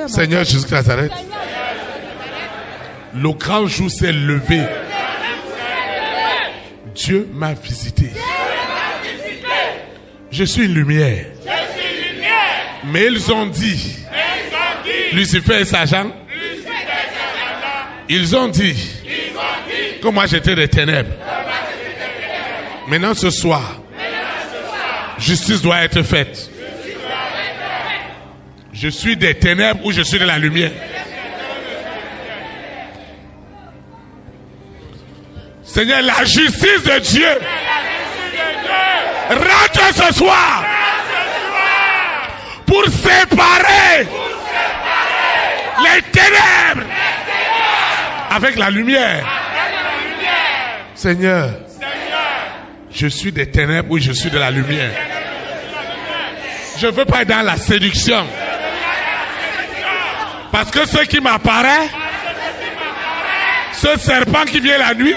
Seigneur Jésus de Nazareth, le grand jour s'est levé. Dieu m'a visité. Je suis une lumière. Mais ils ont dit, Lucifer et Satan, ils ont dit que moi j'étais des ténèbres. Maintenant ce soir, justice doit être faite. Je suis des ténèbres ou je suis de la lumière. Seigneur, la justice de Dieu rentre ce soir pour séparer les ténèbres avec la lumière. Seigneur, je suis des ténèbres ou je suis de la lumière. Je ne veux pas être dans la séduction. Parce que ce qui m'apparaît, ce serpent qui vient la nuit,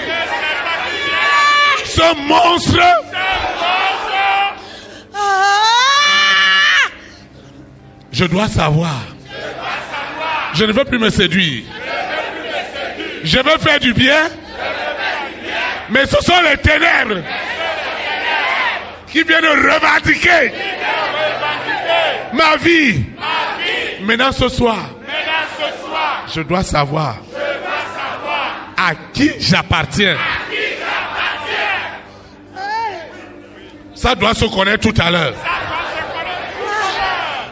ce monstre, je dois savoir. Je ne veux plus me séduire. Je veux faire du bien. Mais ce sont les ténèbres qui viennent revendiquer ma vie. Maintenant ce soir, je dois savoir à qui j'appartiens. Ça doit se connaître tout à l'heure.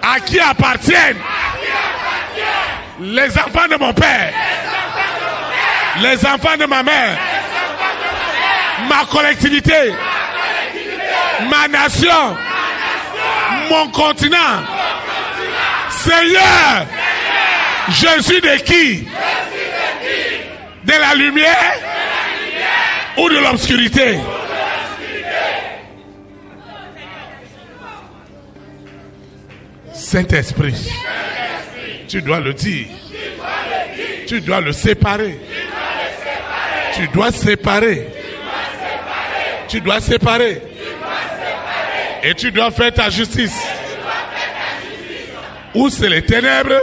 À qui appartiennent les enfants de mon père, les enfants de ma mère, ma collectivité, ma nation, mon continent. Seigneur, je suis de qui? De la lumière ou de l'obscurité? Saint-Esprit, tu dois le dire. Tu dois le séparer. Tu dois séparer. Tu dois séparer. Et tu dois faire ta justice. Où c'est les ténèbres,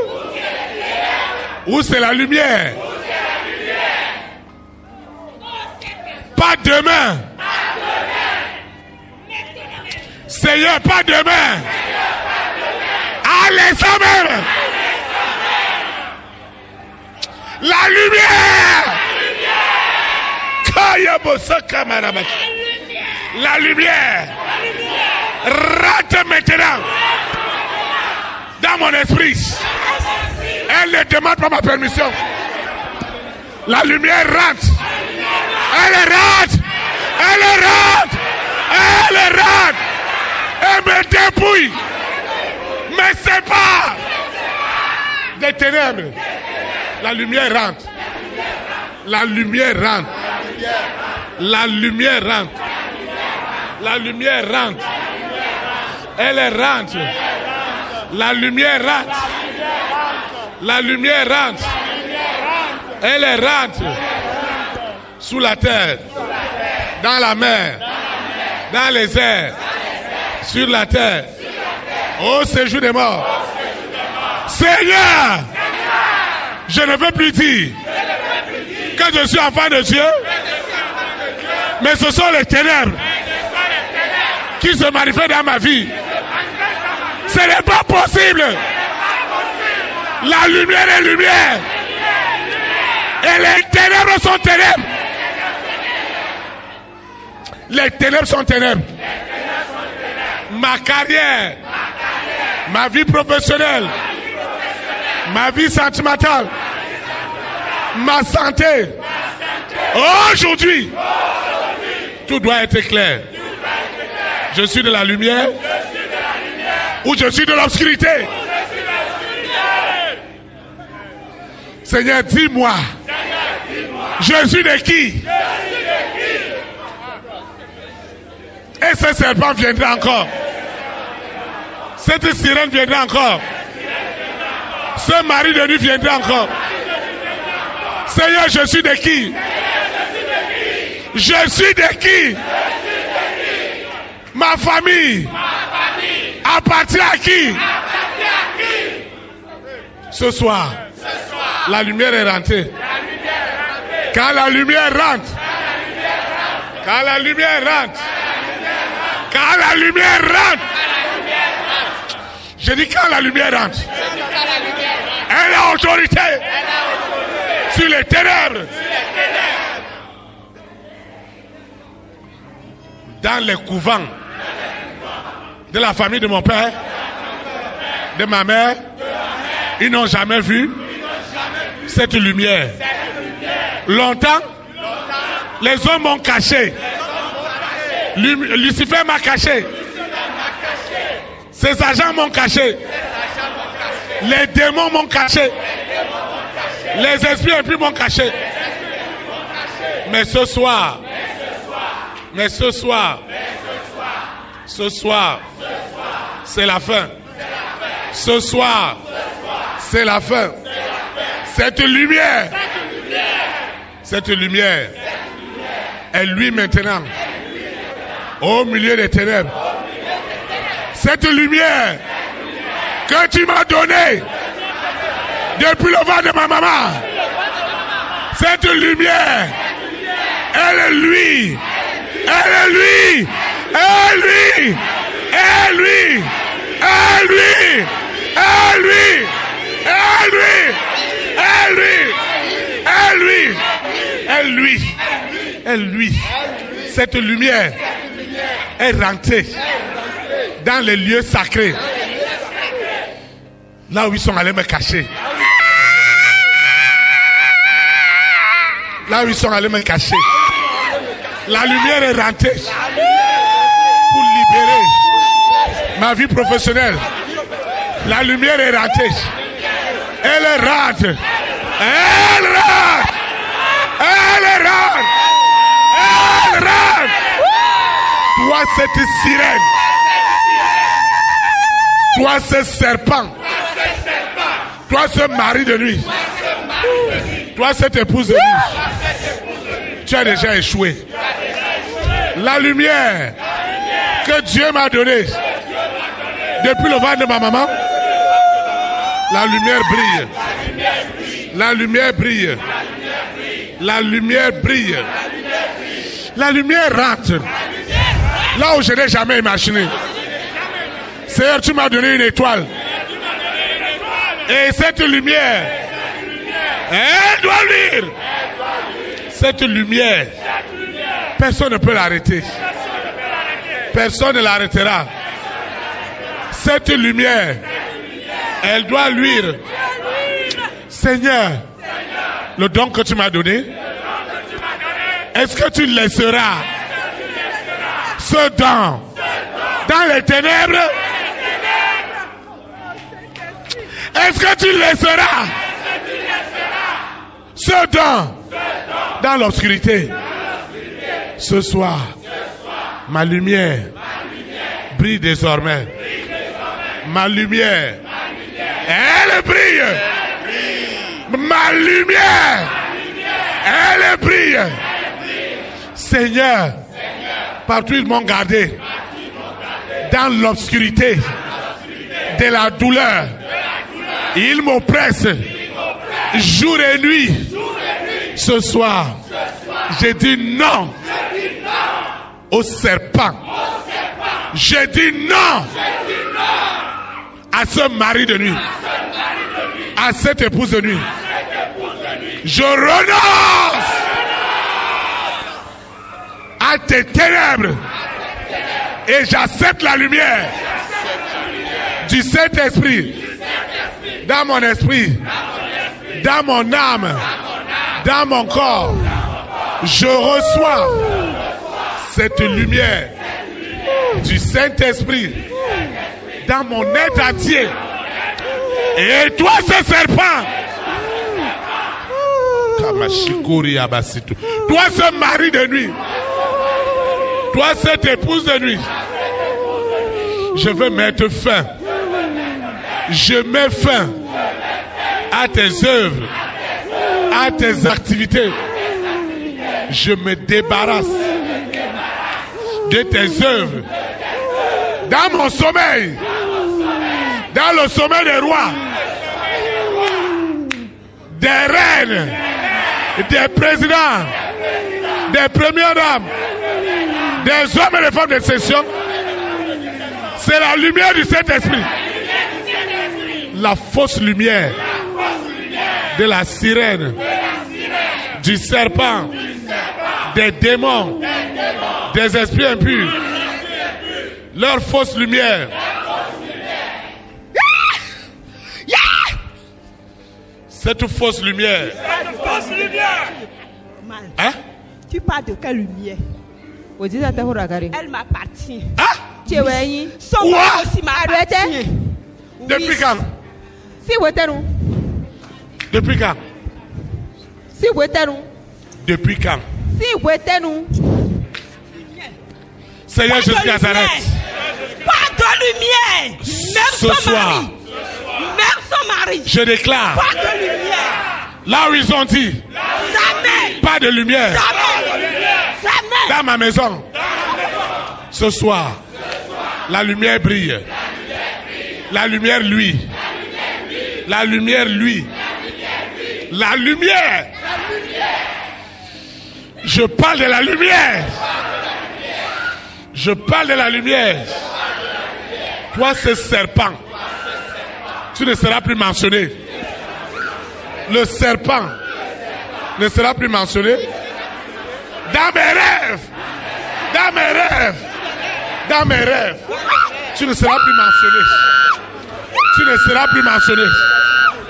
où c'est la lumière. Pas demain. Seigneur, pas demain. À l'instant même. La lumière. La lumière. Rentre maintenant dans mon esprit. Elle ne demande pas ma permission. La lumière rentre. Elle rentre. Elle rentre. Elle rentre. Elle me dépouille. Me sépare des ténèbres. La lumière rentre. La lumière rentre. La lumière rentre. La lumière rentre. Elle rentre. La lumière rentre. La lumière rentre. Elle rentre. Sous la terre. Dans la mer. Dans les airs. Sur la terre. Au séjour des morts. Seigneur, je ne veux plus dire que je suis enfant de Dieu, mais ce sont les ténèbres qui se manifestent dans ma vie. Ce n'est pas possible. La lumière est lumière. Et les ténèbres sont ténèbres. Les ténèbres sont ténèbres. Ma carrière, ma vie professionnelle, ma vie sentimentale, ma santé. Aujourd'hui, tout doit être clair. Je suis de la lumière ou je suis de l'obscurité. Seigneur, dis-moi, je suis de qui? Et ce serpent viendra encore. Cette sirène viendra encore. Ce mari de nuit viendra encore. Seigneur, je suis de qui? Je suis de qui? Ma famille appartient à qui? Ce soir, la lumière est rentrée. Quand la lumière rentre, quand la lumière rentre, quand la lumière rentre, je dis quand la lumière rentre, elle a autorité sur les ténèbres. Dans les couvents de la famille de mon père, de ma mère, ils n'ont jamais vu cette lumière. Longtemps, les hommes m'ont caché. Lucifer m'a caché. Ses agents m'ont caché. Les démons m'ont caché. Les esprits impies m'ont caché. Mais ce soir, c'est la fin. Ce soir, c'est la fin. Cette lumière, est lui maintenant, au milieu des ténèbres. Cette lumière que tu m'as donnée depuis le ventre de ma maman, cette lumière, elle est lui, elle est lui, elle lui, elle lui, elle lui, elle lui, elle lui, elle lui, elle lui, elle lui, elle lui. Cette lumière est rentrée dans les lieux sacrés, là où ils sont allés me cacher. Là où ils sont allés me cacher. La lumière est rentrée pour libérer ma vie professionnelle. La lumière est rentrée. Elle rentre. Elle rentre. Elle rentre. Elle rentre. Toi, cette sirène. Toi, ce serpent. Toi, ce mari de nuit. Toi, cette épouse de nuit. Tu as déjà échoué. La lumière que Dieu m'a donnée depuis le ventre de ma maman, la lumière brille. La lumière brille. La lumière brille. La lumière rentre. Là où je n'ai jamais imaginé. Seigneur, tu m'as donné une étoile. Et cette lumière, elle doit luire. Cette lumière, personne ne peut l'arrêter. Personne ne l'arrêtera. Cette lumière, elle doit luire. Seigneur, le don que tu m'as donné, est-ce que tu laisseras ce don dans les ténèbres? Est-ce que tu laisseras ce don dans l'obscurité? Ce soir, ma lumière brille désormais. Ma lumière, elle brille. Ma lumière, elle brille. Seigneur, partout ils m'ont gardé dans l'obscurité de la douleur. Ils m'oppressent jour et nuit. Ce soir, j'ai dit non au serpent. J'ai dit non à ce mari de nuit, à cette épouse de nuit. Je renonce à tes ténèbres et j'accepte la lumière du Saint-Esprit dans mon esprit, dans mon âme, dans mon corps. Je reçois cette lumière du Saint-Esprit dans mon être entier. Et toi, ce serpent, toi, ce mari de nuit, toi, cette épouse de nuit, je veux mettre fin. Je mets fin à tes œuvres, à tes activités. Je me débarrasse de tes œuvres dans mon sommeil, dans le sommeil des rois. des reines, des présidents, des premières dames, des hommes et des femmes de session. C'est la lumière du Saint-Esprit. La fausse lumière de la sirène, du serpent, des démons, des esprits impurs. Leur fausse lumière. Cette fausse lumière. Hein? Tu parles de quelle lumière? Elle m'appartient. Ah? Son mari aussi m'appartient. Depuis quand? Depuis quand? Depuis quand? Seigneur Jésus de Nazareth. Pas de lumière. Même Ce son soir, mari. Même son mari. je déclare, Pas de lumière. là où ils ont dit, Jamais. pas de lumière Jamais. dans ma maison. Ce soir, la lumière brille. La lumière lui. La lumière lui. La lumière. Je parle de la lumière. Je parle de la lumière. Toi, ce serpent, tu ne seras plus mentionné. Le serpent ne sera plus mentionné. Dans mes rêves. Dans mes rêves. Dans mes rêves. Tu ne seras plus mentionné. Tu ne seras plus mentionné.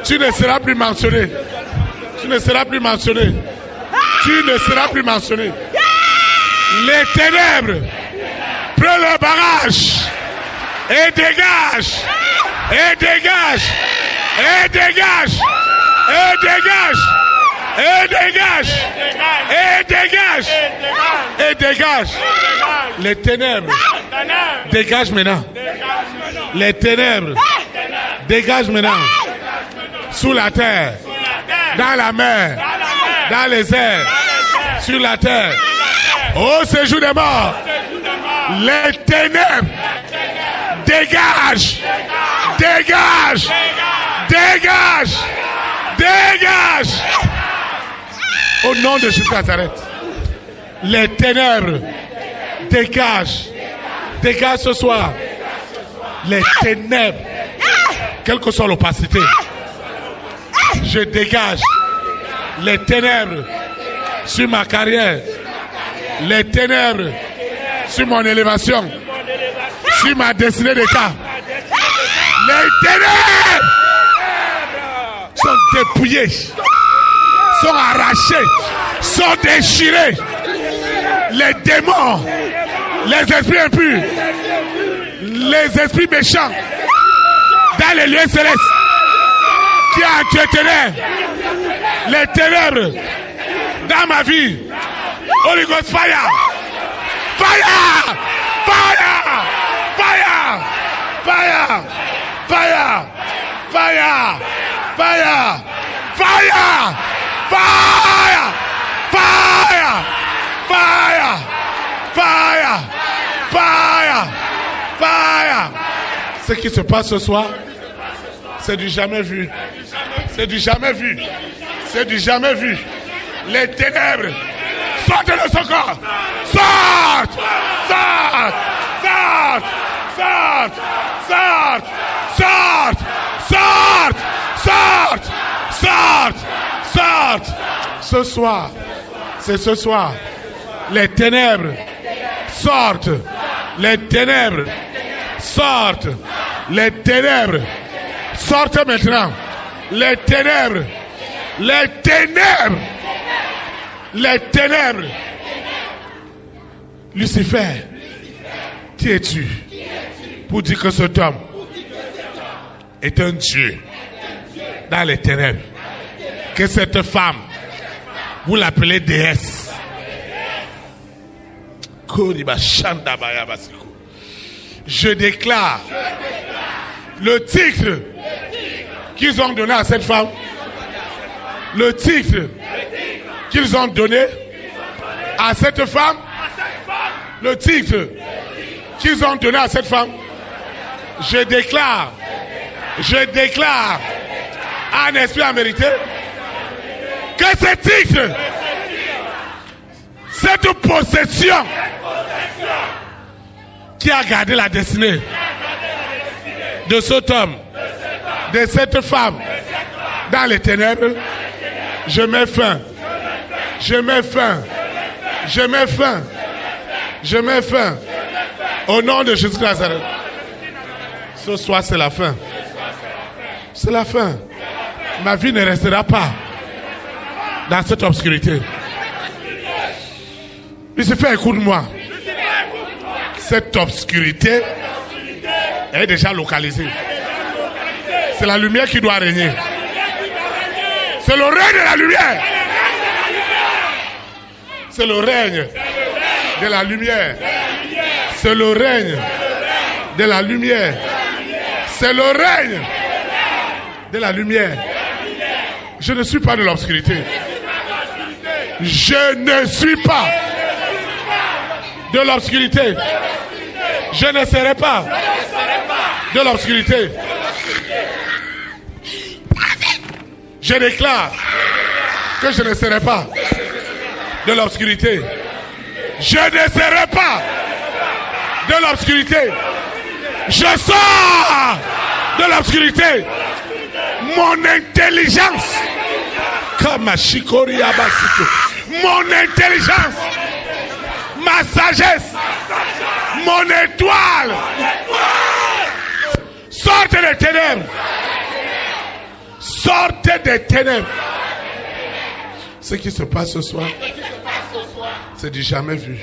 Tu ne seras plus mentionné. Tu ne seras plus mentionné. Tu ne seras plus mentionné. Les ténèbres, prends le barrage et dégage. Et dégage. Et dégage. Et dégage. Et dégage. Et dégage. Et dégage. Les ténèbres, dégage maintenant. Les ténèbres, dégage maintenant. Sous la terre, dans la mer, dans les airs, sur la terre, au séjour des morts. Les ténèbres, dégage. Dégage. Dégage. Dégage. Au nom de Jésus de Nazareth. Les ténèbres, dégage. Dégage ce soir. Les ténèbres, quelle que soit l'opacité, je dégage les ténèbres sur ma carrière, les ténèbres sur mon élévation, sur ma destinée d'état. Les ténèbres sont dépouillées, sont arrachées, sont déchirées. Les démons, les esprits impurs, les esprits méchants dans les lieux célestes qui entretenaient les ténèbres dans ma vie. Holy Ghost fire! Fire! Fire! Fire! Fire! Fire! Fire! Fire! Fire! Fire! Fire! Fire! Fire! Fire! Fire! Ce qui se passe ce soir, c'est du jamais vu. C'est du jamais vu. C'est du jamais vu. Les ténèbres, sortent de son corps. Sortent! Sortent! Sortent! Sortent! Sortent! Sortent! Sortent! Sortent! Sortent! Sortent! Ce soir, c'est ce soir. Les ténèbres sortent. Les ténèbres sortent. Les ténèbres sortent maintenant. Les ténèbres. Les ténèbres. Les ténèbres. Lucifer, qui es-tu pour dire que cet homme est un Dieu dans les ténèbres? Que cette femme, vous l'appelez déesse. Je déclare le titre qu'ils ont donné à cette femme, le titre qu'ils ont donné à cette femme, le titre qu'ils ont donné à cette femme, je déclare un esprit en vérité, Que ce titre, cette possession qui a gardé la destinée de cet homme, de cette femme dans les ténèbres, je mets fin. Je mets fin. Je mets fin. Je mets fin. Au nom de Jésus Nazareth. Ce soir, c'est la fin. C'est la fin. Ma vie ne restera pas dans cette obscurité. Lucifer, écoute-moi. Cette obscurité est déjà localisée. C'est la lumière qui doit régner. C'est le règne de la lumière. C'est le règne de la lumière. C'est le règne de la lumière. C'est le règne de la lumière. Je ne suis pas de l'obscurité. Je ne suis pas de l'obscurité. Je ne serai pas de l'obscurité. Je déclare que je ne serai pas de l'obscurité. Je ne serai pas de l'obscurité. Je sors de l'obscurité. Mon intelligence, comme mon intelligence, ma sagesse, mon étoile, sortez des ténèbres. Sortez des ténèbres. Ce qui se passe ce soir, c'est du jamais vu.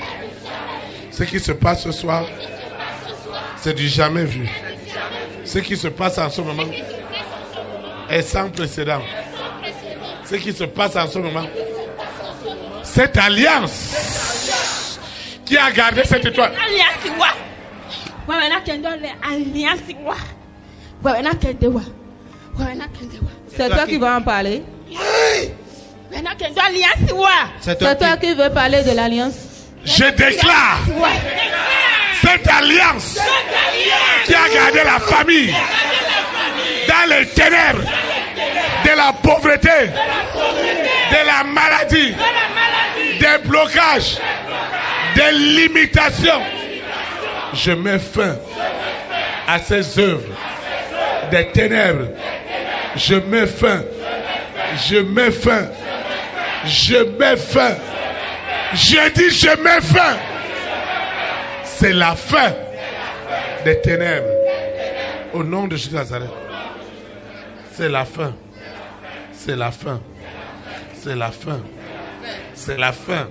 Ce qui se passe ce soir, c'est du jamais vu. Ce qui se passe en ce moment est sans précédent. Ce qui se passe en ce moment, cette alliance qui a gardé cette étoile. C'est toi qui vas en parler. C'est toi qui veux parler de l'alliance. Je déclare cette alliance qui a gardé la famille dans les ténèbres de la pauvreté, de la maladie, des blocages, des limitations. Je mets fin à ces œuvres des ténèbres. Je mets fin. Je mets fin. Je mets fin. Je dis je mets fin. C'est la fin des ténèbres. Au nom de Jésus Nazareth. C'est la fin. C'est la fin. C'est la fin. C'est la fin.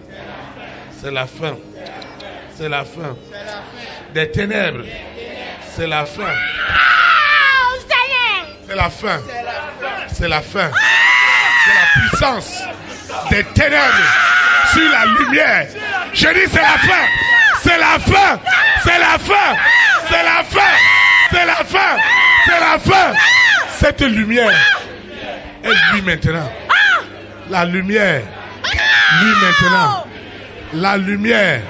C'est la fin. C'est la fin. Des ténèbres. C'est la fin. C'est la fin. C'est la fin. C'est la puissance des ténèbres sur la lumière. Je dis c'est la fin. C'est la fin. C'est la fin. C'est la fin. C'est la fin. C'est la fin. Cette lumière est lui maintenant. La lumière, lui maintenant. La lumière,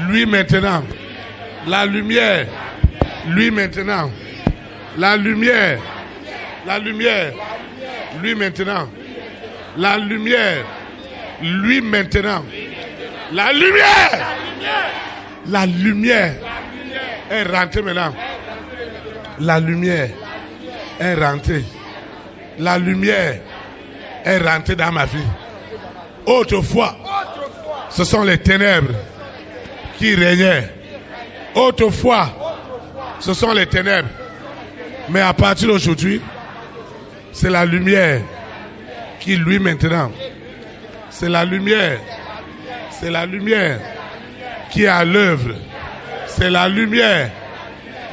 lui maintenant. La lumière, lui maintenant. La lumière. La lumière, lui maintenant. La lumière, lui maintenant. La lumière. La lumière est rentrée maintenant. La lumière est rentrée. La lumière est rentrée dans ma vie. Autrefois, ce sont les ténèbres qui régnaient. Autrefois, ce sont les ténèbres. Mais à partir d'aujourd'hui, c'est la lumière qui lui maintenant. C'est la lumière. C'est la lumière qui est à l'œuvre. C'est la lumière.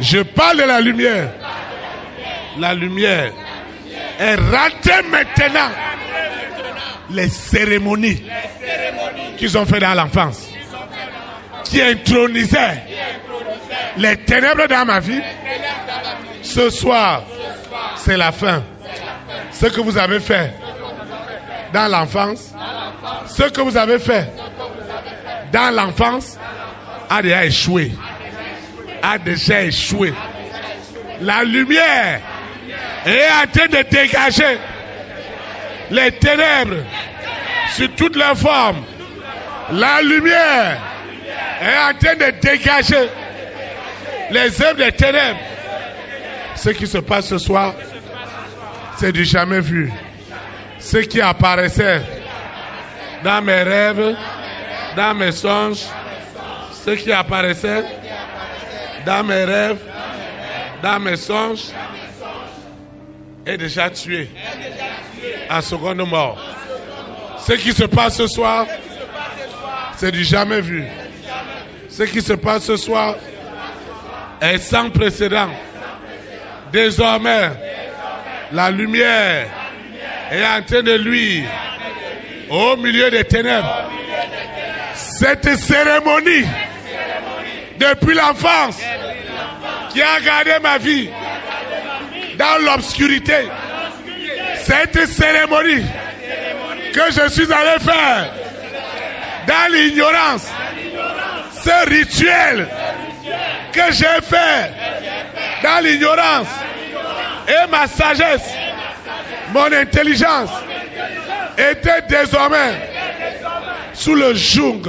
Je parle de la lumière. La lumière est rentrée maintenant. Les cérémonies qu'ils ont fait dans l'enfance, qui intronisaient les ténèbres dans ma vie, ce soir, c'est la fin. Ce que vous avez fait dans l'enfance, ce que vous avez fait dans l'enfance a déjà échoué. A déjà échoué. La lumière est en train de dégager les ténèbres sur toutes leurs formes. La lumière est en train de dégager les œuvres des ténèbres. Ce qui se passe ce soir, c'est du jamais vu. Ce qui apparaissait dans mes rêves, dans mes songes, ce qui apparaissait dans mes rêves, dans mes songes, est déjà tué en seconde mort. Ce qui se passe ce soir, c'est du jamais vu. Ce qui se passe ce soir est sans précédent. Désormais, la lumière est en train de luire au milieu des ténèbres. Cette cérémonie, depuis l'enfance, qui a gardé ma vie dans l'obscurité, cette cérémonie que je suis allé faire dans l'ignorance, ce rituel que j'ai fait dans l'ignorance et ma sagesse, mon intelligence était désormais sous le joug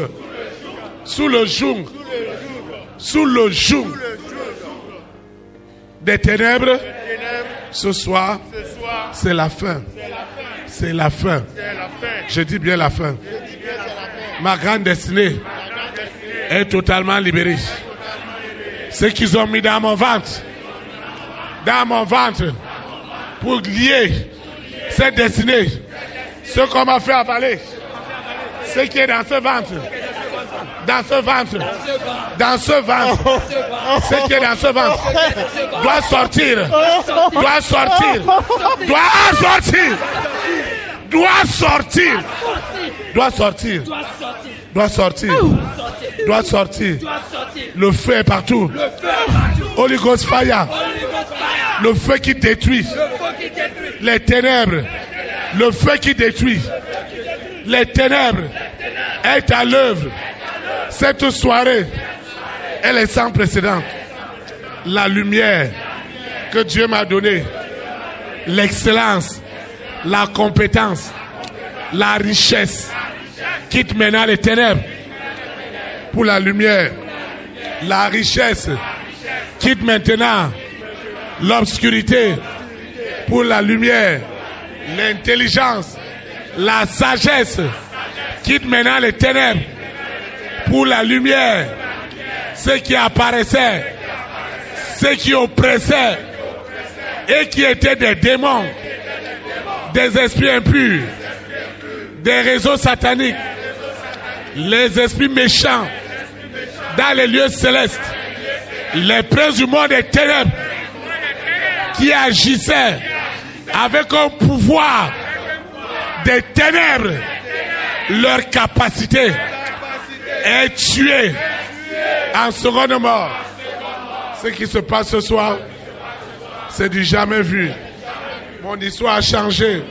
des ténèbres. Ce soir, c'est la fin. C'est la fin. Je dis bien la fin. Ma grande destinée est totalement libérée. Ce qu'ils ont mis dans mon ventre, pour lier cette destinée, ce qu'on m'a fait avaler, ce qui est dans ce ventre, ce qui est dans ce ventre, doit sortir. Le feu est partout. Holy Ghost fire. Le feu qui détruit les ténèbres. Le feu qui détruit les ténèbres est à l'œuvre. Cette soirée, elle est sans précédent. La lumière que Dieu m'a donnée, l'excellence, la compétence, la richesse, quitte maintenant les ténèbres pour la lumière. La richesse quitte maintenant l'obscurité pour la lumière. L'intelligence, la sagesse quitte maintenant les ténèbres pour la lumière. Ce qui apparaissait, ce qui oppressait et qui étaient des démons, des esprits impurs, des réseaux sataniques, les esprits méchants dans les lieux célestes, les princes du monde des ténèbres qui agissaient avec un pouvoir des ténèbres. Leur capacité est tuée en seconde mort. Ce qui se passe ce soir, c'est du jamais vu. Mon histoire a changé.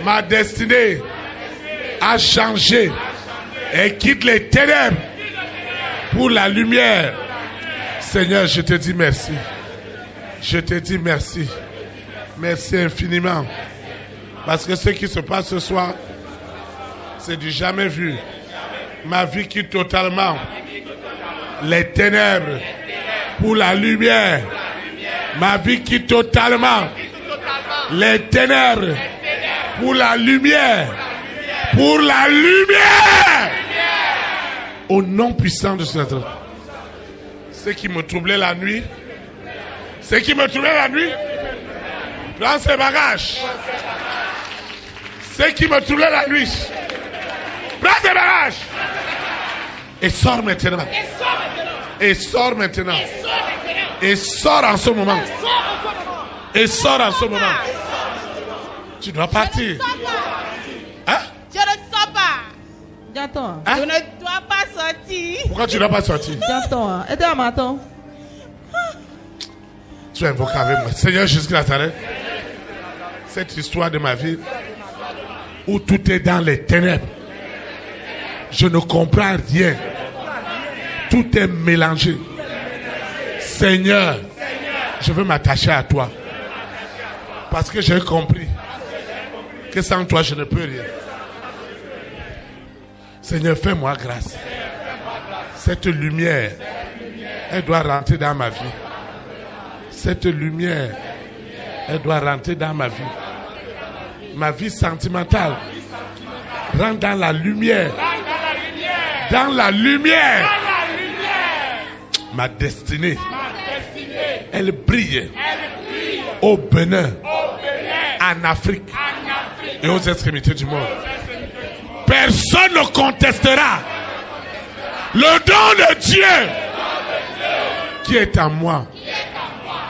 Ma destinée a changé et quitte les ténèbres pour la lumière. Seigneur, je te dis merci. Merci infiniment. Parce que ce qui se passe ce soir, c'est du jamais vu. Ma vie quitte totalement les ténèbres pour la lumière. Ma vie quitte totalement les ténèbres pour la lumière. Pour la lumière. Au nom puissant de notre. Ce qui me troublait la nuit. Prends ses bagages. Ce qui me troublait la nuit. Prends ses bagages. Et sors maintenant. Et sors en ce moment. Tu dois partir. Hein? Je ne sors pas. J'attends. Je ne dois pas sortir. Pourquoi tu ne dois pas sortir? J'attends. Et toi, m'attends. Tu es invoqué avec moi. Seigneur Jésus Nazareth, cette histoire de ma vie où tout est dans les ténèbres, je ne comprends rien. Tout est mélangé. Seigneur, je veux m'attacher à toi. Parce que j'ai compris Que sans toi, je ne peux rien. Seigneur, fais-moi grâce. Cette lumière, elle doit rentrer dans ma vie. Cette lumière, elle doit rentrer dans ma vie. Ma vie sentimentale rentre dans la lumière. Dans la lumière. Ma destinée, elle brille au Bénin, en Afrique et aux extrémités du monde. Personne ne contestera le don de Dieu qui est en moi.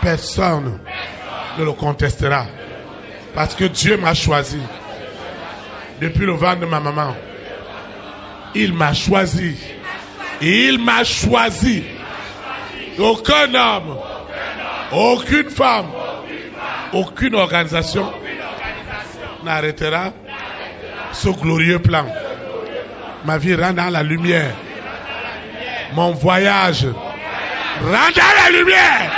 Personne ne le contestera. Parce que Dieu m'a choisi. Depuis le ventre de ma maman. Il m'a choisi. Et il m'a choisi. Aucun homme, aucune femme, aucune organisation n'arrêtera ce glorieux plan. Ma vie rentre dans la lumière. Mon voyage rentre dans la lumière.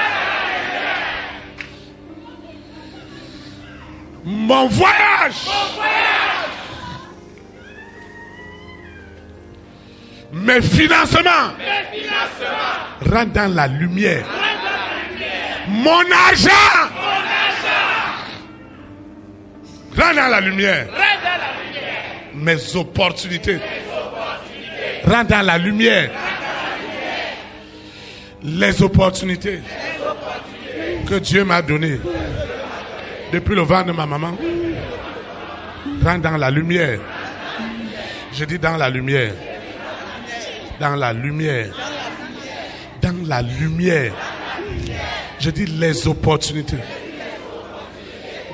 Mon voyage mes financements rentrent dans la lumière. Mon argent rentre dans la lumière. Mes opportunités rentrent dans la lumière. Les opportunités que Dieu m'a données depuis le ventre de ma maman rentrent dans la lumière. Je dis dans la lumière. Dans la lumière. Dans la lumière. Je dis les opportunités.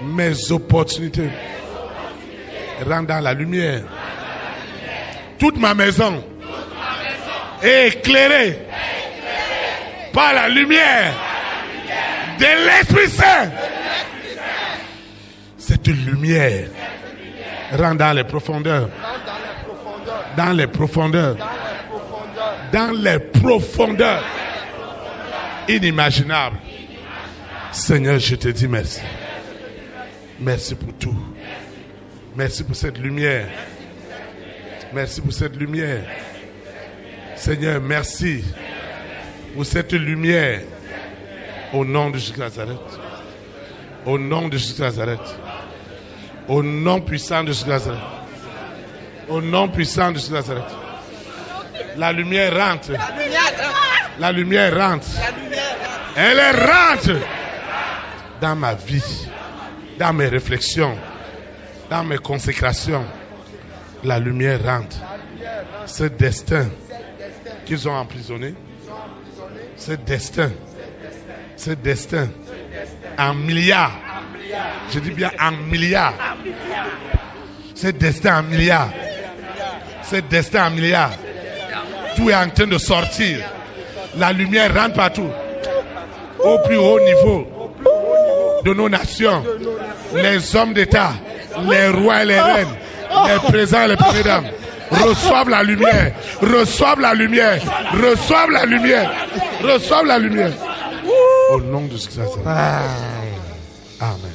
Mes opportunités rentrent dans la lumière. Toute ma maison est éclairée par la lumière de l'Esprit Saint. Cette lumière rentre dans les profondeurs. Dans les profondeurs. Dans les profondeurs inimaginables. Seigneur, je te dis merci. Merci pour tout. Merci pour cette lumière. Merci pour cette lumière. Seigneur, merci pour cette lumière. Au nom de Jésus Nazareth. Au nom de Jésus Nazareth. Au nom puissant de Jésus Nazareth. Au nom puissant de Jésus Nazareth. La lumière rentre. La lumière rentre. Elle rentre dans ma vie, dans mes réflexions, dans mes consécrations. La lumière rentre. Ce destin qu'ils ont emprisonné, ce destin en milliards. Je dis bien en milliards. Ce destin en milliards. Ce destin en milliards. Tout est en train de sortir. La lumière rentre partout. Au plus haut niveau de nos nations. Les hommes d'État, les rois et les reines, les présidents et les premières dames reçoivent la lumière. Reçoivent la lumière. Reçoivent la lumière. Reçoivent la lumière. Au nom de Jésus. Amen.